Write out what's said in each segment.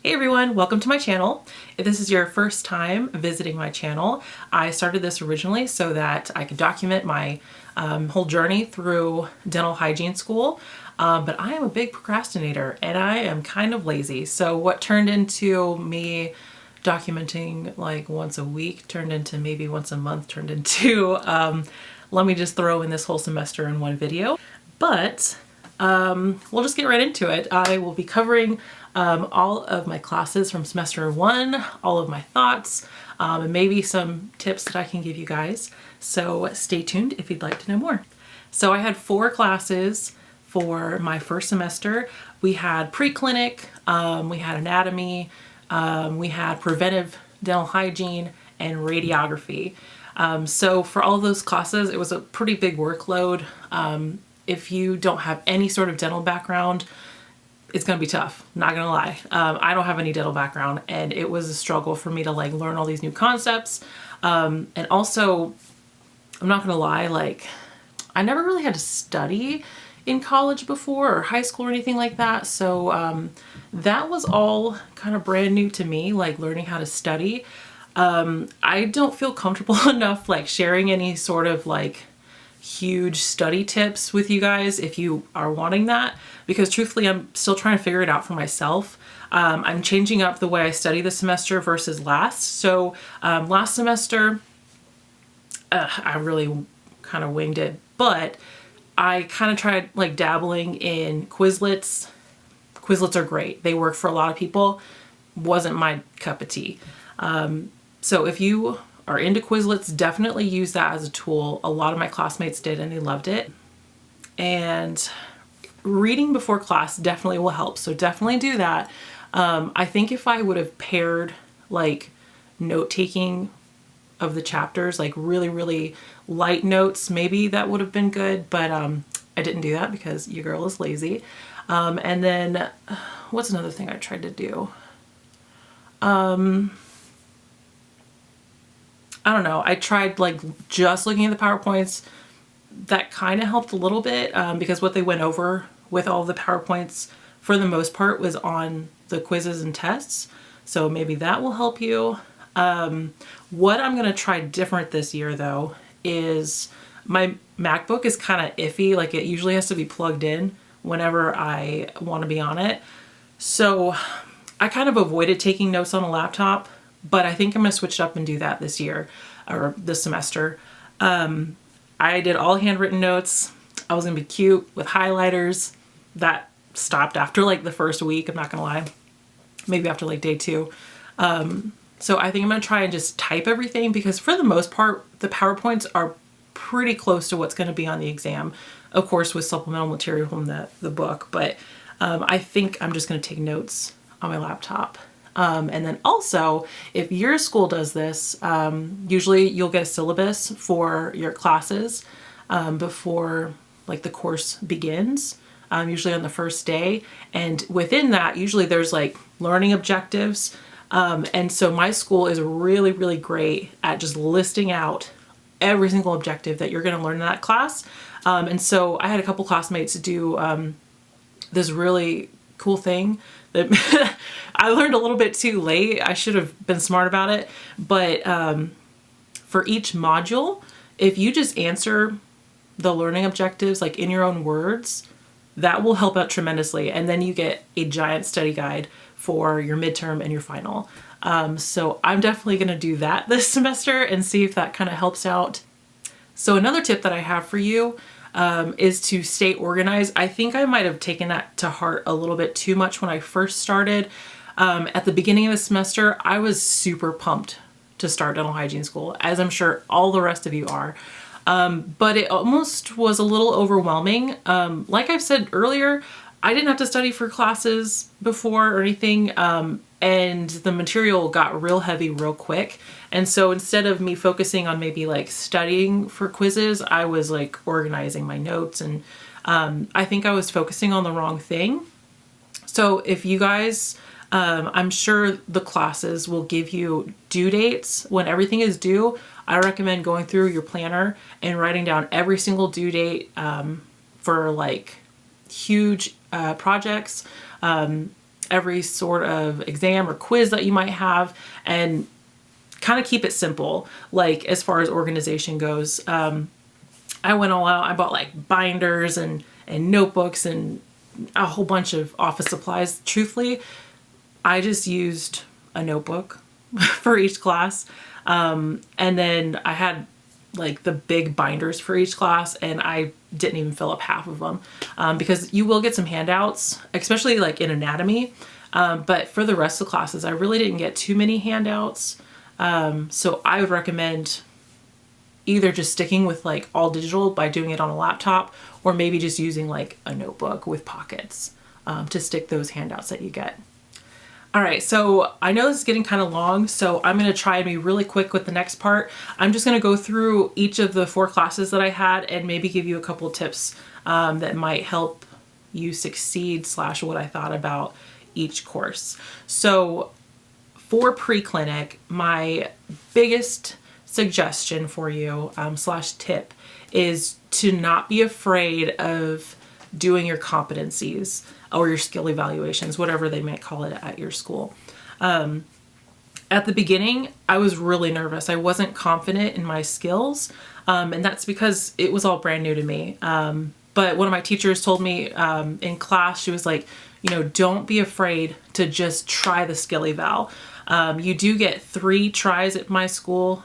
Hey everyone, welcome to my channel. If this is your first time visiting my channel, I started this originally so that I could document my whole journey through dental hygiene school. But I am a big procrastinator and I am kind of lazy. So what turned into me documenting like once a week turned into maybe once a month, turned into let me just throw in this whole semester in one video. But we'll just get right into it. I will be covering all of my classes from semester one, all of my thoughts, and maybe some tips that I can give you guys. So stay tuned if you'd like to know more. So I had 4 classes for my first semester. We had pre-clinic, we had anatomy, we had preventive dental hygiene, and radiography. So for all of those classes, it was a pretty big workload. If you don't have any sort of dental background, it's gonna be tough, not gonna lie. I don't have any dental background and it was a struggle for me to like learn all these new concepts. And also, I'm not gonna lie, like I never really had to study in college before or high school or anything like that. So that was all kind of brand new to me, like learning how to study. I don't feel comfortable enough like sharing any sort of like huge study tips with you guys if you are wanting that, because truthfully I'm still trying to figure it out for myself. I'm changing up the way I study this semester versus last. So last semester I really kind of winged it, but I kind of tried like dabbling in Quizlets. Quizlets are great. They work for a lot of people. Wasn't my cup of tea. So if you are into Quizlets, definitely use that as a tool. A lot of my classmates did and they loved it. And reading before class definitely will help. So definitely do that. I think if I would have paired like note-taking of the chapters, like really light notes, maybe that would have been good. But I didn't do that because your girl is lazy. And then what's another thing I tried to do? I don't know. I tried like just looking at the PowerPoints. That kind of helped a little bit because what they went over with all the PowerPoints for the most part was on the quizzes and tests. So maybe that will help you. What I'm going to try different this year though is my MacBook is kind of iffy. Like it usually has to be plugged in whenever I want to be on it. So I kind of avoided taking notes on a laptop, but I think I'm going to switch it up and do that this year or this semester. I did all handwritten notes. I was going to be cute with highlighters. That stopped after like the first week. I'm not going to lie. Maybe after like day 2. So I think I'm going to try and just type everything because for the most part, the PowerPoints are pretty close to what's going to be on the exam. Of course, with supplemental material from the book, but I think I'm just going to take notes on my laptop. And then also, if your school does this, usually you'll get a syllabus for your classes before like the course begins, usually on the first day. And within that, usually there's like learning objectives. And so my school is really great at just listing out every single objective that you're going to learn in that class. And so I had a couple classmates do this really cool thing that I learned a little bit too late. I should have been smart about it. But for each module, if you just answer the learning objectives like in your own words, that will help out tremendously. And then you get a giant study guide for your midterm and your final. So I'm definitely going to do that this semester and see if that kind of helps out. So another tip that I have for you is to stay organized. I think I might have taken that to heart a little bit too much when I first started. At the beginning of the semester, I was super pumped to start dental hygiene school, as I'm sure all the rest of you are. But it almost was a little overwhelming. Like I've said earlier, I didn't have to study for classes before or anything. And the material got real heavy real quick. And so instead of me focusing on maybe like studying for quizzes, I was like organizing my notes and I think I was focusing on the wrong thing. So if you guys, I'm sure the classes will give you due dates when everything is due. I recommend going through your planner and writing down every single due date for like huge projects. every sort of exam or quiz that you might have, and kind of keep it simple, like as far as organization goes. I went all out. I bought like binders and notebooks and a whole bunch of office supplies. Truthfully, I just used a notebook for each class. And then I had like the big binders for each class, and I didn't even fill up half of them, because you will get some handouts, especially like in anatomy. But for the rest of the classes, I really didn't get too many handouts. So I would recommend either just sticking with like all digital by doing it on a laptop, or maybe just using like a notebook with pockets, to stick those handouts that you get. All right, so I know this is getting kind of long, so I'm going to try and be really quick with the next part. I'm just going to go through each of the 4 classes that I had and maybe give you a couple tips that might help you succeed / what I thought about each course. So for pre-clinic, my biggest suggestion for you / tip is to not be afraid of doing your competencies or your skill evaluations, whatever they might call it at your school. At the beginning, I was really nervous. I wasn't confident in my skills, and that's because it was all brand new to me. But one of my teachers told me in class, she was like, you know, don't be afraid to just try the skill eval. You do get 3 tries at my school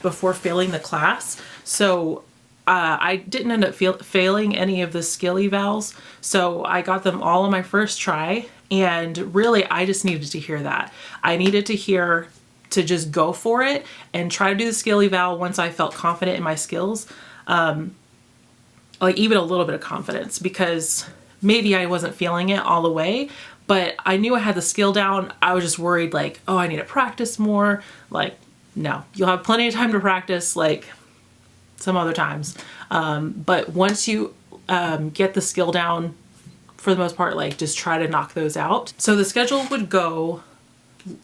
before failing the class. So I didn't end up failing any of the skill evals, so I got them all on my first try, and really I just needed to hear that. I needed to hear to just go for it and try to do the skill eval once I felt confident in my skills, like even a little bit of confidence, because maybe I wasn't feeling it all the way, but I knew I had the skill down. I was just worried like, oh, I need to practice more. Like, no, you'll have plenty of time to practice, like some other times. But once you get the skill down, for the most part, like just try to knock those out. So the schedule would go,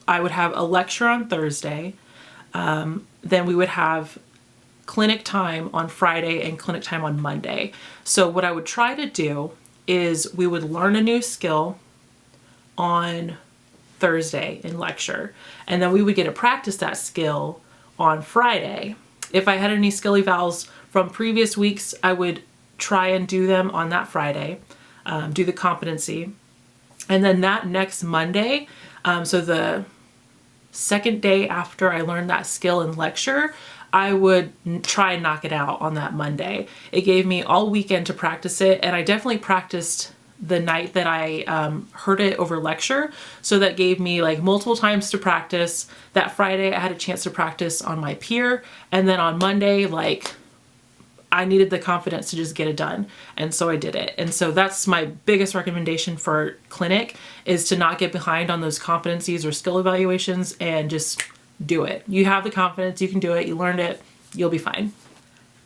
I would have a lecture on Thursday. Then we would have clinic time on Friday and clinic time on Monday. So what I would try to do is we would learn a new skill on Thursday in lecture, and then we would get to practice that skill on Friday. If I had any skill evals from previous weeks, I would try and do them on that Friday, do the competency. And then that next Monday, so the second day after I learned that skill in lecture, I would try and knock it out on that Monday. It gave me all weekend to practice it, and I definitely practiced the night that I heard it over lecture. So that gave me like multiple times to practice. That Friday I had a chance to practice on my peer, and then on Monday, like I needed the confidence to just get it done. And so I did it. And so that's my biggest recommendation for clinic, is to not get behind on those competencies or skill evaluations and just do it. You have the confidence, you can do it, you learned it, you'll be fine.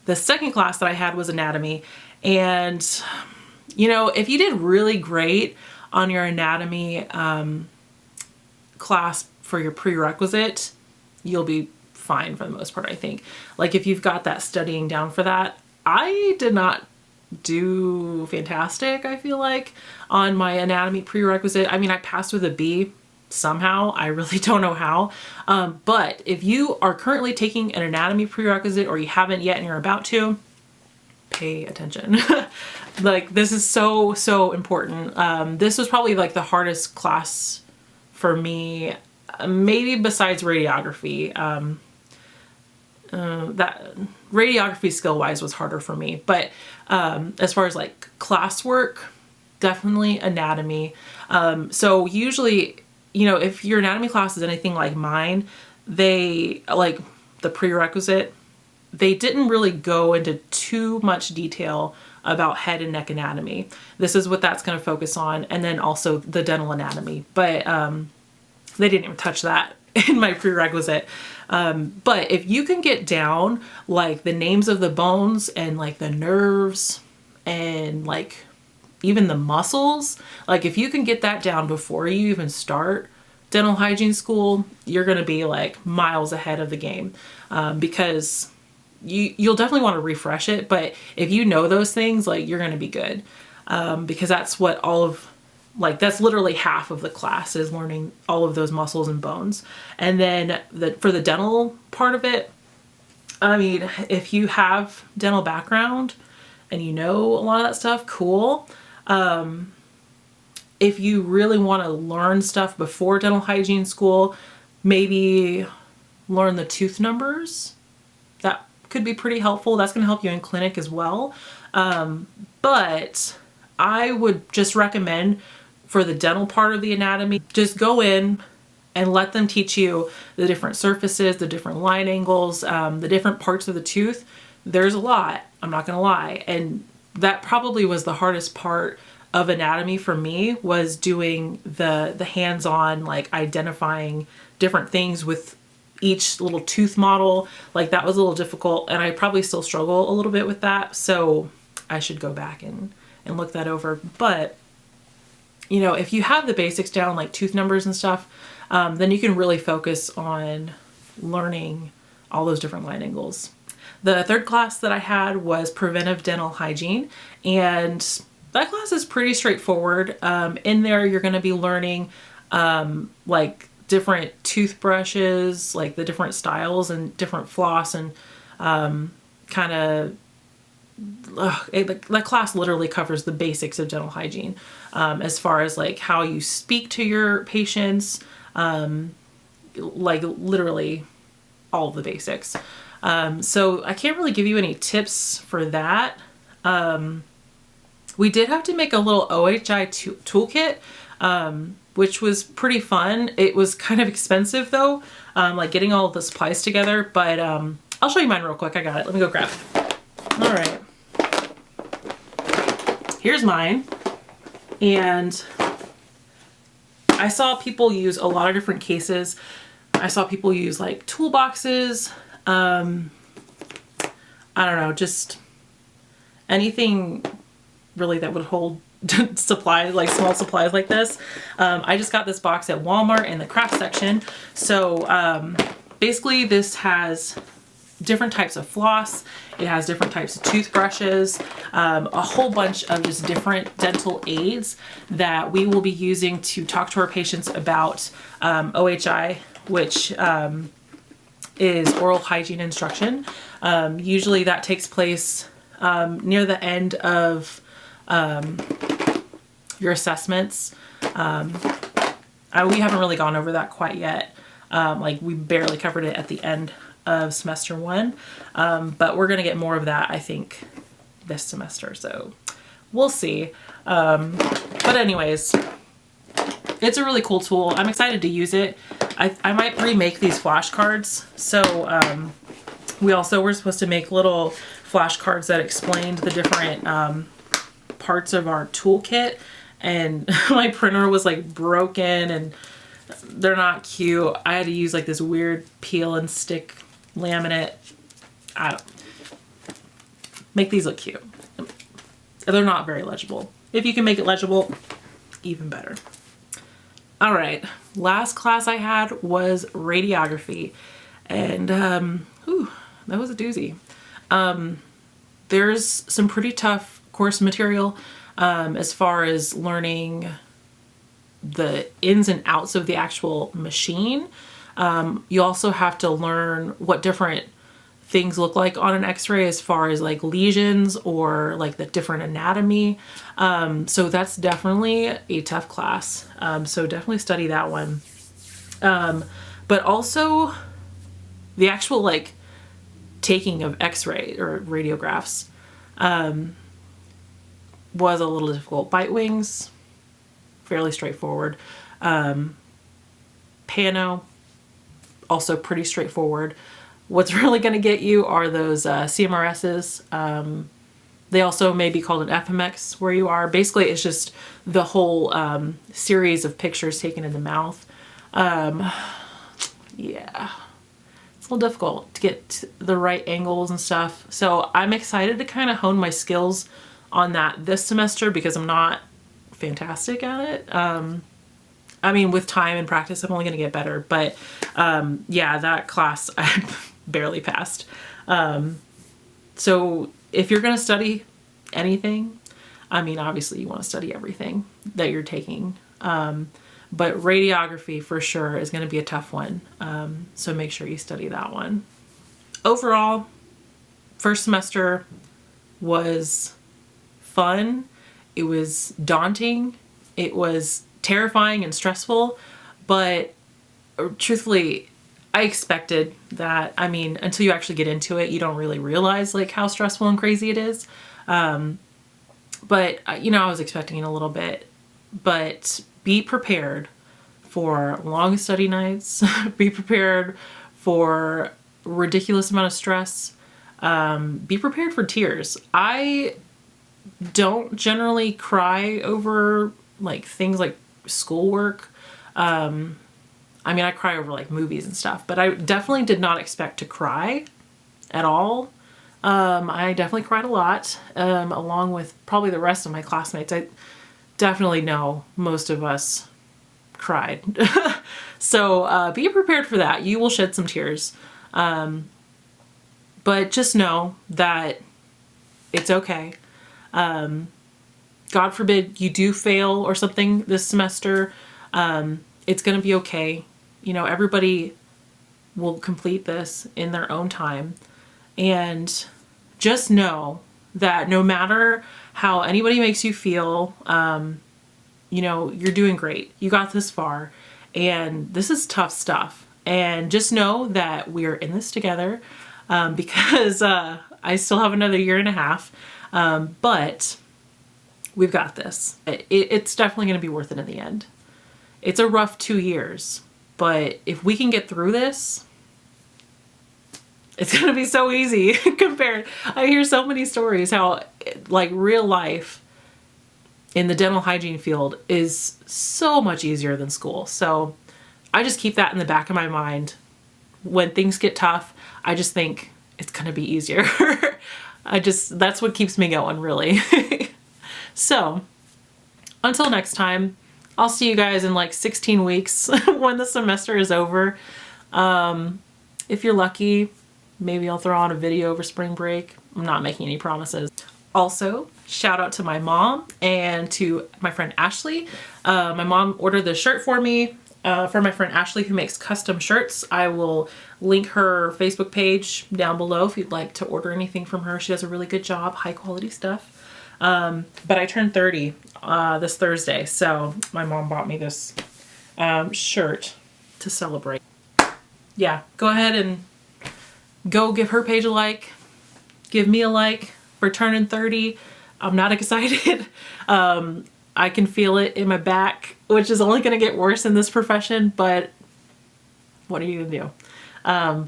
The second class that I had was anatomy, and you know, if you did really great on your anatomy class for your prerequisite, you'll be fine for the most part, I think. Like if you've got that studying down for that. I did not do fantastic, I feel like, on my anatomy prerequisite. I mean, I passed with a B somehow. I really don't know how. But if you are currently taking an anatomy prerequisite, or you haven't yet and you're about to, pay attention. Like this is so important. This was probably like the hardest class for me, maybe besides radiography. That radiography skill wise was harder for me, but as far as like classwork, definitely anatomy. So usually, you know, if your anatomy class is anything like mine, they like the prerequisite, they didn't really go into too much detail about head and neck anatomy. This is what that's going to focus on, and then also the dental anatomy, but they didn't even touch that in my prerequisite. But if you can get down like the names of the bones and like the nerves and like even the muscles, like if you can get that down before you even start dental hygiene school, you're going to be like miles ahead of the game, because you'll definitely want to refresh it. But if you know those things, like you're going to be good, because that's what all of like that's literally half of the class is learning all of those muscles and bones. And then for the dental part of it, I mean, if you have dental background and you know a lot of that stuff, cool. If you really want to learn stuff before dental hygiene school, maybe learn the tooth numbers. That could be pretty helpful. That's going to help you in clinic as well. But I would just recommend for the dental part of the anatomy, just go in and let them teach you the different surfaces, the different line angles, the different parts of the tooth. There's a lot, I'm not gonna lie. And that probably was the hardest part of anatomy for me, was doing the hands-on, like identifying different things with each little tooth model. Like that was a little difficult, and I probably still struggle a little bit with that. So I should go back and look that over. But you know, if you have the basics down, like tooth numbers and stuff, then you can really focus on learning all those different line angles. The third class that I had was Preventive Dental Hygiene, and that class is pretty straightforward. In there, you're going to be learning like different toothbrushes, like the different styles and different floss, and kind of that class literally covers the basics of dental hygiene, as far as like how you speak to your patients, like literally all of the basics. So I can't really give you any tips for that. We did have to make a little OHI toolkit, which was pretty fun. It was kind of expensive though, like getting all of the supplies together, but I'll show you mine real quick. I got it. Let me go grab it. All right. Here's mine. And I saw people use a lot of different cases. I saw people use like toolboxes. I don't know, just anything really that would hold supplies, like small supplies like this. I just got this box at Walmart in the craft section. So basically this has different types of floss. It has different types of toothbrushes, a whole bunch of just different dental aids that we will be using to talk to our patients about OHI, which is oral hygiene instruction. Usually that takes place near the end of your assessments. We haven't really gone over that quite yet. Like we barely covered it at the end of semester 1, but we're gonna get more of that, I think, this semester, so we'll see. But anyways, it's a really cool tool. I'm excited to use it. I might remake these flashcards. So we also were supposed to make little flashcards that explained the different parts of our toolkit, and my printer was like broken and they're not cute. I had to use like this weird peel and stick laminate. I don't make these look cute. They're not very legible. If you can make it legible, even better. All right, last class I had was radiography, and whew, that was a doozy. There's some pretty tough course material as far as learning the ins and outs of the actual machine. You also have to learn what different things look like on an x-ray as far as like lesions or like the different anatomy. So that's definitely a tough class. So definitely study that one. But also the actual like taking of x-ray or radiographs was a little difficult. Bite wings, fairly straightforward. Pano, also pretty straightforward. What's really going to get you are those CMRSs. They also may be called an FMX where you are. Basically, it's just the whole series of pictures taken in the mouth. Yeah, it's a little difficult to get the right angles and stuff. So I'm excited to kind of hone my skills on that this semester because I'm not fantastic at it. I mean, with time and practice, I'm only going to get better. But yeah, that class I barely passed. So if you're going to study anything, I mean, obviously you want to study everything that you're taking. But radiography for sure is going to be a tough one. So make sure you study that one. Overall, first semester was fun. It was daunting. It was terrifying and stressful, but truthfully, I expected that. I mean, until you actually get into it, you don't really realize like how stressful and crazy it is. But you know, I was expecting it a little bit, but be prepared for long study nights, be prepared for ridiculous amount of stress, be prepared for tears. I don't generally cry over like things like schoolwork. I mean, I cry over like movies and stuff, but I definitely did not expect to cry at all. I definitely cried a lot, along with probably the rest of my classmates. I definitely know most of us cried. So be prepared for that. You will shed some tears. But just know that it's okay. God forbid you do fail or something this semester. It's going to be okay. You know, everybody will complete this in their own time. And just know that no matter how anybody makes you feel, you know, you're doing great. You got this far, and this is tough stuff. And just know that we're in this together, because I still have another year and a half, but we've got this. It's definitely going to be worth it in the end. It's a rough 2 years, but if we can get through this, it's going to be so easy compared. I hear so many stories how like real life in the dental hygiene field is so much easier than school. So I just keep that in the back of my mind. When things get tough, I just think it's going to be easier. That's what keeps me going, really. So until next time, I'll see you guys in like 16 weeks when the semester is over. If you're lucky, maybe I'll throw on a video over spring break. I'm not making any promises. Also, shout out to my mom and to my friend Ashley. My mom ordered this shirt for me for my friend Ashley, who makes custom shirts. I will link her Facebook page down below if you'd like to order anything from her. She does a really good job, high quality stuff. But I turned 30 this Thursday, so my mom bought me this shirt to celebrate. Yeah, go ahead and go give her page a like. Give me a like for turning 30. I'm not excited. I can feel it in my back, which is only going to get worse in this profession, but what are you going to do?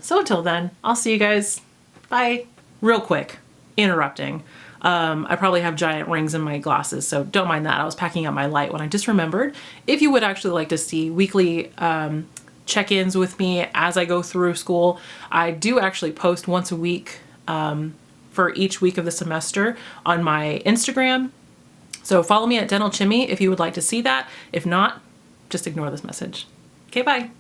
So until then, I'll see you guys. Bye. Real quick, interrupting. I probably have giant rings in my glasses, so don't mind that. I was packing up my light when I just remembered. If you would actually like to see weekly check-ins with me as I go through school, I do actually post once a week for each week of the semester on my Instagram. So follow me at Dental Chimmy if you would like to see that. If not, just ignore this message. Okay, bye.